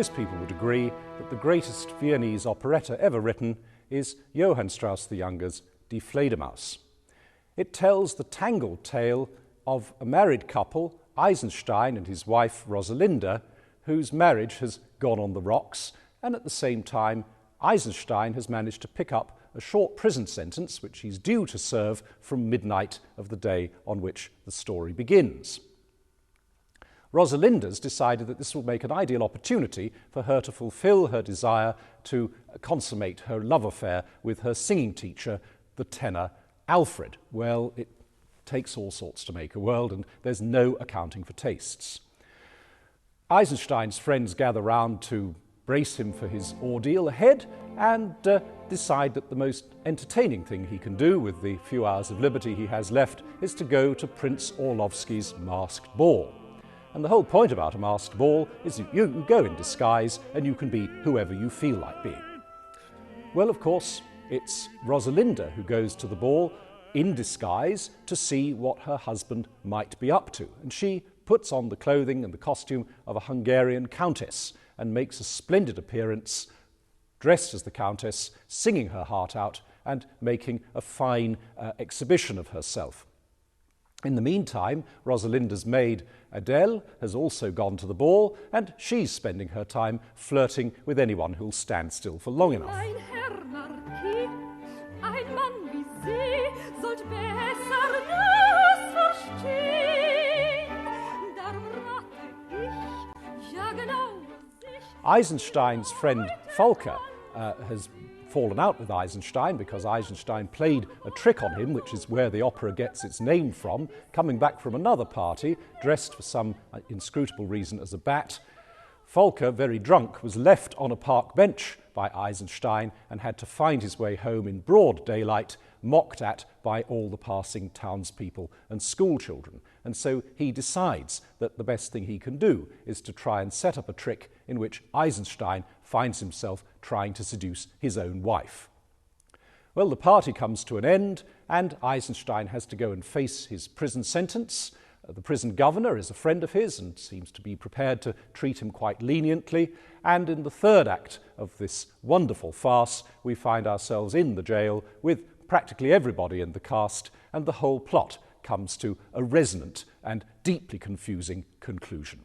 most people would agree that the greatest Viennese operetta ever written is Johann Strauss the Younger's Die Fledermaus. It tells the tangled tale of a married couple, Eisenstein and his wife Rosalinda, whose marriage has gone on the rocks, and at the same time Eisenstein has managed to pick up a short prison sentence which he's due to serve from midnight of the day on which the story begins. Rosalinda's decided that this will make an ideal opportunity for her to fulfill her desire to consummate her love affair with her singing teacher, the tenor Alfred. Well, it takes all sorts to make a world, and there's no accounting for tastes. Eisenstein's friends gather round to brace him for his ordeal ahead and decide that the most entertaining thing he can do with the few hours of liberty he has left is to go to Prince Orlovsky's masked ball. And the whole point about a masked ball is that you go in disguise and you can be whoever you feel like being. Well, of course, it's Rosalinda who goes to the ball in disguise to see what her husband might be up to. And she puts on the clothing and the costume of a Hungarian countess and makes a splendid appearance, dressed as the countess, singing her heart out and making a fine exhibition of herself. In the meantime, Rosalinda's maid Adele has also gone to the ball, and she's spending her time flirting with anyone who'll stand still for long enough. Eisenstein's friend Volker has fallen out with Eisenstein because Eisenstein played a trick on him, which is where the opera gets its name from, coming back from another party, dressed for some inscrutable reason as a bat. Volker, very drunk, was left on a park bench by Eisenstein and had to find his way home in broad daylight, mocked at by all the passing townspeople and schoolchildren. And so he decides that the best thing he can do is to try and set up a trick in which Eisenstein finds himself trying to seduce his own wife. Well, the party comes to an end, and Eisenstein has to go and face his prison sentence. The prison governor is a friend of his and seems to be prepared to treat him quite leniently. And in the third act of this wonderful farce, we find ourselves in the jail with practically everybody in the cast, and the whole plot comes to a resonant and deeply confusing conclusion.